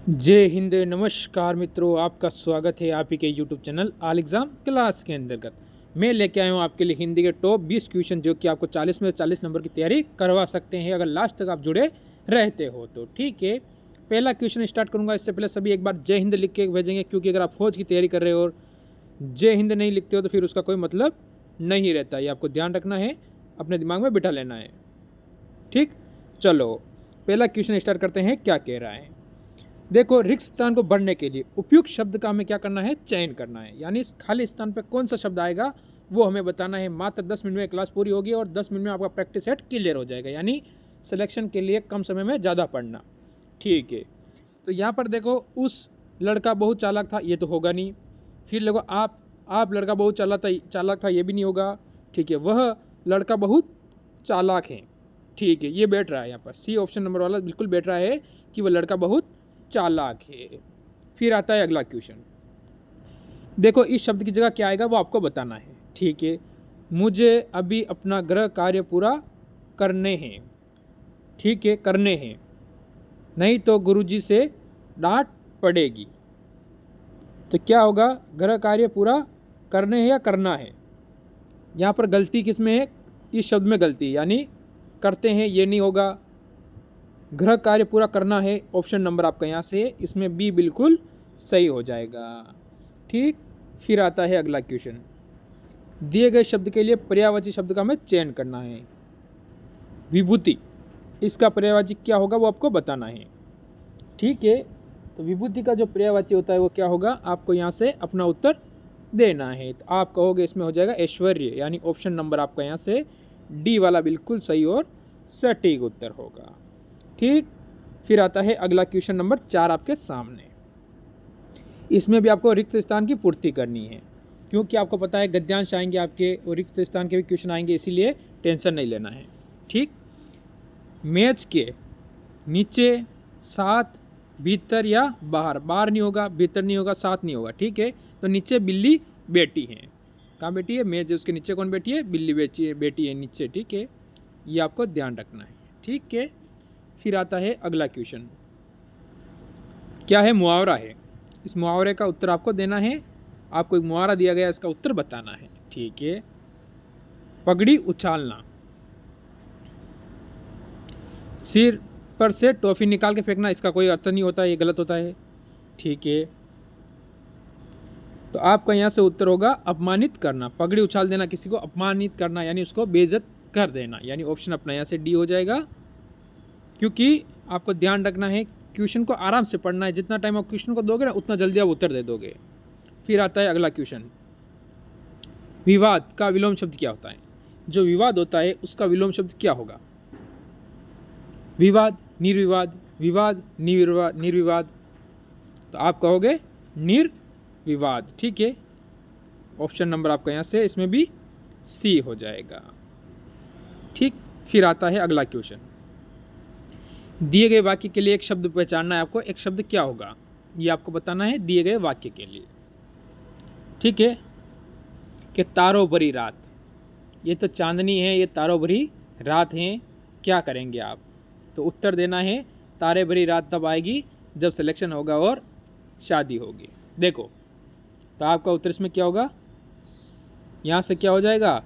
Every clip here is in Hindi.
जय हिंद, नमस्कार मित्रों, आपका स्वागत है आप ही के YouTube channel all exam class के अंतर्गत। मैं लेके आया हूँ आपके लिए हिंदी के टॉप 20 क्वेश्चन जो कि आपको 40 में 40 नंबर की तैयारी करवा सकते हैं अगर लास्ट तक आप जुड़े रहते हो तो। ठीक है, पहला क्वेश्चन स्टार्ट करूँगा। इससे पहले सभी एक बार जय हिंद लिख के भेजेंगे, क्योंकि अगर आप फौज की तैयारी कर रहे हो और जय हिंद नहीं लिखते हो तो फिर उसका कोई मतलब नहीं रहता। ये आपको ध्यान रखना है, अपने दिमाग में बिठा लेना है। ठीक, चलो पहला क्वेश्चन स्टार्ट करते हैं। क्या कह रहा है, देखो, रिक्त स्थान को भरने के लिए उपयुक्त शब्द का हमें क्या करना है, चयन करना है। यानी इस खाली स्थान पर कौन सा शब्द आएगा वो हमें बताना है। मात्र 10 मिनट में क्लास पूरी होगी और 10 मिनट में आपका प्रैक्टिस सेट क्लियर हो जाएगा। यानी सिलेक्शन के लिए कम समय में ज़्यादा पढ़ना। ठीक है, तो यहाँ पर देखो, उस लड़का बहुत चालाक था, ये तो होगा नहीं। फिर देखो, आप लड़का बहुत चालाक था, ये भी नहीं होगा। ठीक है, वह लड़का बहुत चालाक है। ठीक है, ये बैठ रहा है यहाँ पर, सी ऑप्शन नंबर वाला बिल्कुल बैठ रहा है कि वह लड़का बहुत चालाक है। फिर आता है अगला क्वेश्चन। देखो, इस शब्द की जगह क्या आएगा वो आपको बताना है। ठीक है, मुझे अभी अपना गृह कार्य पूरा करने हैं। ठीक है, करने हैं, नहीं तो गुरुजी से डांट पड़ेगी। तो क्या होगा, गृह कार्य पूरा करने हैं या करना है। यहाँ पर गलती किस में है, इस शब्द में गलती, यानी करते हैं ये नहीं होगा, गृह कार्य पूरा करना है। ऑप्शन नंबर आपका यहाँ से, इसमें बी बिल्कुल सही हो जाएगा। ठीक, फिर आता है अगला क्वेश्चन। दिए गए शब्द के लिए पर्यायवाची शब्द का हमें चयन करना है। विभूति, इसका पर्यायवाची क्या होगा वो आपको बताना है। ठीक है, तो विभूति का जो पर्यायवाची होता है वो क्या होगा, आपको यहाँ से अपना उत्तर देना है। तो आप कहोगे इसमें हो जाएगा ऐश्वर्य, यानी ऑप्शन नंबर आपका यहाँ से डी वाला बिल्कुल सही और सटीक उत्तर होगा। ठीक, फिर आता है अगला क्वेश्चन नंबर 4 आपके सामने। इसमें भी आपको रिक्त स्थान की पूर्ति करनी है, क्योंकि आपको पता है गद्यांश आएंगे आपके और रिक्त स्थान के भी क्वेश्चन आएंगे, इसीलिए टेंशन नहीं लेना है। ठीक, मैच के नीचे, साथ, भीतर या बाहर। बाहर नहीं होगा, भीतर नहीं होगा, साथ नहीं होगा। ठीक है, तो नीचे बिल्ली बैठी है। कहाँ बैठी है, मेज, उसके नीचे कौन बैठी है, बिल्ली बैठी है नीचे। ठीक है, ये आपको ध्यान रखना है। ठीक है, फिर आता है अगला क्वेश्चन। क्या है, मुहावरा है। इस मुहावरे का उत्तर आपको देना है। आपको एक मुहावरा दिया गया, इसका उत्तर बताना है। ठीक है, पगड़ी उछालना, सिर पर से टॉफी निकाल के फेंकना, इसका कोई अर्थ नहीं होता, ये गलत होता है। ठीक है, तो आपका यहाँ से उत्तर होगा अपमानित करना। पगड़ी उछाल देना, किसी को अपमानित करना, यानी उसको बेइज्जत कर देना। यानी ऑप्शन अपना यहाँ से डी हो जाएगा। क्योंकि आपको ध्यान रखना है, क्वेश्चन को आराम से पढ़ना है। जितना टाइम आप क्वेश्चन को दोगे ना, उतना जल्दी आप उत्तर दे दोगे। फिर आता है अगला क्वेश्चन। विवाद का विलोम शब्द क्या होता है। जो विवाद होता है उसका विलोम शब्द क्या होगा। विवाद, निर्विवाद, विवाद, निर्विवाद। तो आप कहोगे निर्विवाद। ठीक है, ऑप्शन नंबर आपका यहाँ से, इसमें भी सी हो जाएगा। ठीक, फिर आता है अगला क्वेश्चन। दिए गए वाक्य के लिए एक शब्द पहचानना है आपको। एक शब्द क्या होगा ये आपको बताना है दिए गए वाक्य के लिए। ठीक है, कि तारों भरी रात, ये तो चांदनी है, ये तारों भरी रात है, क्या करेंगे आप। तो उत्तर देना है, तारे भरी रात तब आएगी जब सिलेक्शन होगा और शादी होगी। देखो, तो आपका उत्तर इसमें क्या होगा, यहाँ से क्या हो जाएगा,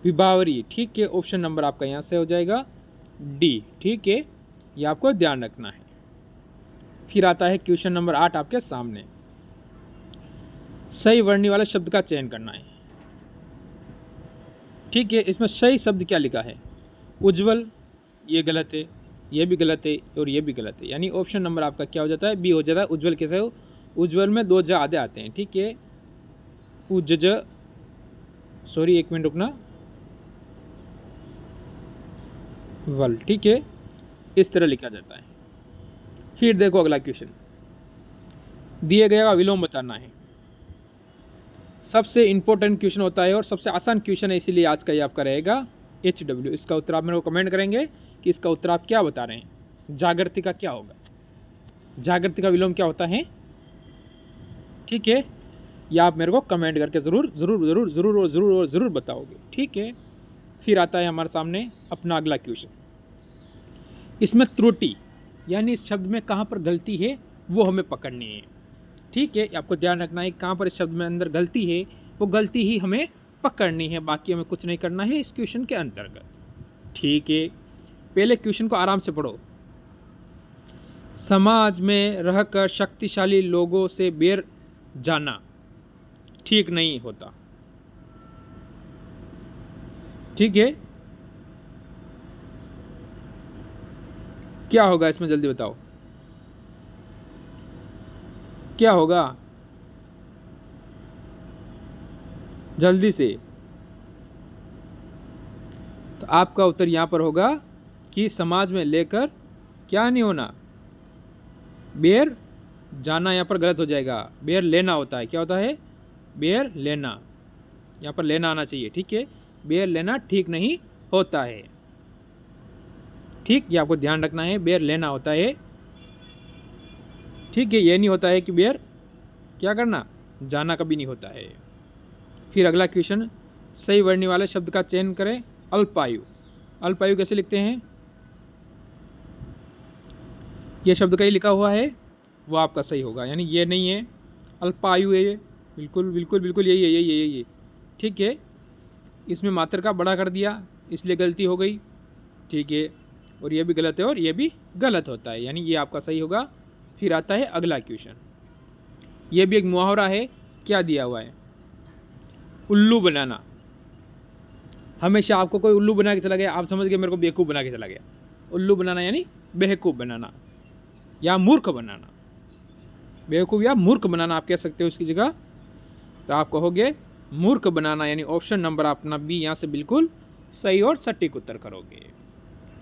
विभावरी। ठीक है, ऑप्शन नंबर आपका यहाँ से हो जाएगा डी। ठीक है, ये आपको ध्यान रखना है। फिर आता है क्वेश्चन नंबर 8 आपके सामने। सही वर्णी वाले शब्द का चयन करना है। ठीक है, इसमें सही शब्द क्या लिखा है, उज्जवल, ये गलत है, ये भी गलत है और ये भी गलत है। यानी ऑप्शन नंबर आपका क्या हो जाता है, बी हो जाता है। उज्जवल कैसे हो, उज्जवल में 2 ज आधे आते हैं। ठीक है, सॉरी, एक मिनट रुकना, वल। ठीक है, इस तरह लिखा जाता है। फिर देखो अगला क्वेश्चन, दिए गए का विलोम बताना है। सबसे इंपॉर्टेंट क्वेश्चन होता है और सबसे आसान क्वेश्चन है, इसीलिए आज का ये आपका रहेगा HW। इसका उत्तर आप मेरे को कमेंट करेंगे कि इसका उत्तर आप क्या बता रहे हैं। जागृति का क्या होगा, जागृति का विलोम क्या होता है। ठीक है, या आप मेरे को कमेंट करके ज़रूर ज़रूर ज़रूर ज़रूर और ज़रूर और ज़रूर बताओगे। ठीक है, फिर आता है हमारे सामने अपना अगला क्वेश्चन। इसमें त्रुटि यानी इस शब्द में कहाँ पर गलती है वो हमें पकड़नी है। ठीक है, आपको ध्यान रखना है कहाँ पर इस शब्द में अंदर गलती है, वो गलती ही हमें पकड़नी है, बाकी हमें कुछ नहीं करना है इस क्वेश्चन के अंतर्गत। ठीक है, पहले क्वेश्चन को आराम से पढ़ो। समाज में रहकर शक्तिशाली लोगों से बैर जाना ठीक नहीं होता। ठीक है, क्या होगा इसमें, जल्दी बताओ क्या होगा, जल्दी से। तो आपका उत्तर यहां पर होगा कि समाज में लेकर क्या नहीं होना, बैर जाना। यहाँ पर गलत हो जाएगा, बैर लेना होता है। क्या होता है, बैर लेना, यहाँ पर लेना आना चाहिए। ठीक है, बैर लेना ठीक नहीं होता है। ठीक, ये आपको ध्यान रखना है, बैर लेना होता है। ठीक है, ये नहीं होता है कि बैर क्या करना, जाना कभी नहीं होता है। फिर अगला क्वेश्चन, सही वर्णी वाले शब्द का चयन करें। अल्पायु, अल्पायु कैसे लिखते हैं, ये शब्द का ही लिखा हुआ है, वो आपका सही होगा, यानी ये नहीं है, अल्पायु है ये, बिल्कुल बिल्कुल बिल्कुल यही है, यही है, यही है। ठीक है, इसमें मात्रा का बड़ा कर दिया इसलिए गलती हो गई। ठीक है, और ये भी गलत है और ये भी गलत होता है, यानी ये आपका सही होगा। फिर आता है अगला क्वेश्चन, ये भी एक मुहावरा है। क्या दिया हुआ है, उल्लू बनाना। हमेशा आपको कोई उल्लू बना के चला गया, आप समझ गए मेरे को बेवकूफ़ बना के चला गया। उल्लू बनाना यानी बेवकूफ़ बनाना या मूर्ख बनाना, बेवकूफ़ या मूर्ख बनाना आप कह सकते हो उसकी जगह। तो आप कहोगे मूर्ख बनाना, यानी ऑप्शन नंबर अपना बी यहाँ से बिल्कुल सही और सटीक उत्तर करोगे।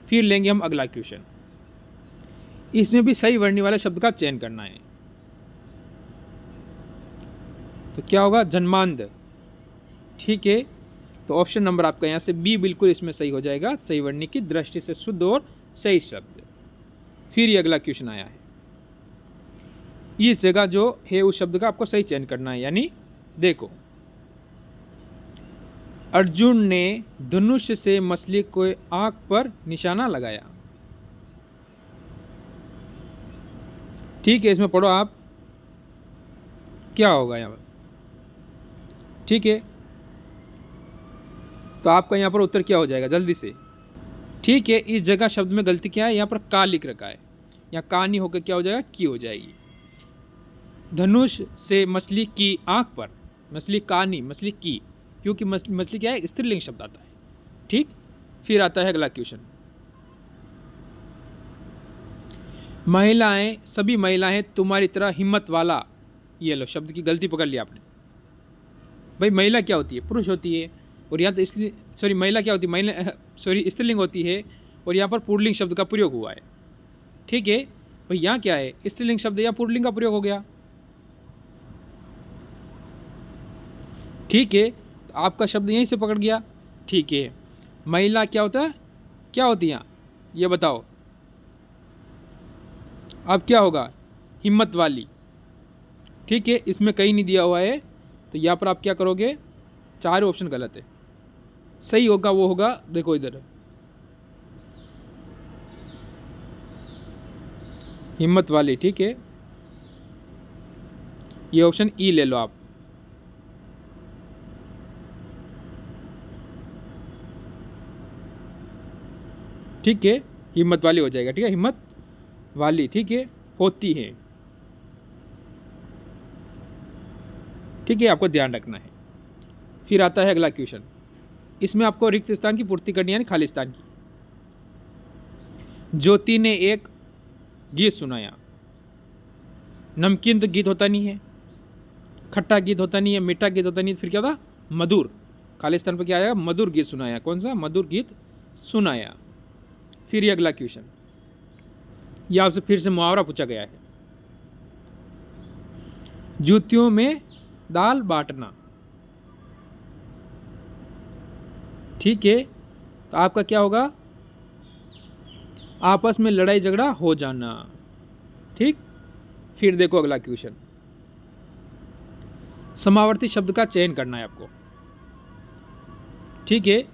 फिर लेंगे हम अगला क्वेश्चन, इसमें भी सही वर्णी वाले शब्द का चयन करना है। तो क्या होगा, जन्मांध। ठीक है, तो ऑप्शन नंबर आपका यहाँ से बी बिल्कुल इसमें सही हो जाएगा, सही वर्णी की दृष्टि से शुद्ध और सही शब्द। फिर ये अगला क्वेश्चन आया है, इस जगह जो है उस शब्द का आपको सही चयन करना है। यानी देखो, अर्जुन ने धनुष से मछली को आंख पर निशाना लगाया। ठीक है, इसमें पढ़ो आप क्या होगा यहाँ पर। ठीक है, तो आपका यहाँ पर उत्तर क्या हो जाएगा, जल्दी से। ठीक है, इस जगह शब्द में गलती क्या है, यहाँ पर का लिख रखा है, यहाँ का नहीं होकर क्या हो जाएगा, की हो जाएगी। धनुष से मछली की आंख पर, मछली का नहीं, मछली की, क्योंकि मछली क्या है, स्त्रीलिंग शब्द आता है। ठीक, फिर आता है अगला क्वेश्चन, महिलाएं, सभी महिलाएं तुम्हारी तरह हिम्मत वाला। ये लो, शब्द की गलती पकड़ ली आपने। भाई महिला क्या होती है, पुरुष होती है, और यहाँ तो इसलिए सॉरी महिला क्या होती है, महिला सॉरी स्त्रीलिंग होती है, और यहाँ पर पुल्लिंग शब्द का प्रयोग हुआ है। ठीक है, भाई यहाँ क्या है, स्त्रीलिंग शब्द या पुल्लिंग का प्रयोग हो गया। ठीक है, तो आपका शब्द यहीं से पकड़ गया। ठीक है, महिला क्या होता है, क्या होती है, ये बताओ। अब क्या होगा, हिम्मत वाली। ठीक है, इसमें कहीं नहीं दिया हुआ है, तो यहाँ पर आप क्या करोगे, चार ऑप्शन गलत है, सही होगा वो होगा, देखो इधर हिम्मत वाली। ठीक है, ये ऑप्शन ई ले लो आप। ठीक है, हिम्मत वाली हो जाएगा। ठीक है, हिम्मत वाली, ठीक है, होती है। ठीक है, आपको ध्यान रखना है। फिर आता है अगला क्वेश्चन, इसमें आपको रिक्त स्थान की पूर्ति करनी है, यानी खाली स्थान की। ज्योति ने एक गीत सुनाया। नमकीन तो गीत होता नहीं है, खट्टा गीत होता नहीं है, मीठा गीत होता नहीं है, फिर क्या होता, मधुर। खाली स्थान पर क्या आएगा, मधुर गीत सुनाया। कौन सा, मधुर गीत सुनाया। फिर ये अगला क्वेश्चन, यह आपसे फिर से मुहावरा पूछा गया है, जूतियों में दाल बांटना। ठीक है, तो आपका क्या होगा, आपस में लड़ाई झगड़ा हो जाना। ठीक, फिर देखो अगला क्वेश्चन, समावर्ती शब्द का चयन करना है आपको। ठीक है,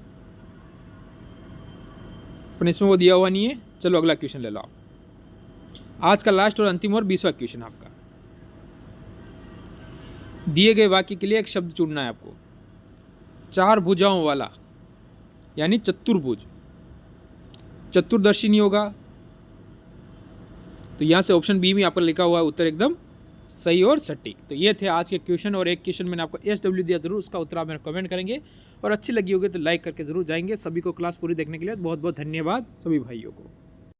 पर इसमें वो दिया हुआ नहीं है। चलो अगला क्वेश्चन ले लो आप। आज का लास्ट और अंतिम और 20वां क्वेश्चन आपका। दिए गए वाक्य के लिए एक शब्द चुनना है आपको। 4 भुजाओं वाला यानी चतुर्भुज, चतुर्दर्शी नहीं होगा, तो यहाँ से ऑप्शन बी में आपका लिखा हुआ है उत्तर एकदम सही और सटीक। तो ये थे आज के क्वेश्चन, और एक क्वेश्चन मैंने आपको SW दिया, जरूर उसका उत्तर आप मेरे कमेंट करेंगे, और अच्छी लगी होगी तो लाइक करके जरूर जाएंगे। सभी को क्लास पूरी देखने के लिए बहुत बहुत धन्यवाद सभी भाइयों को।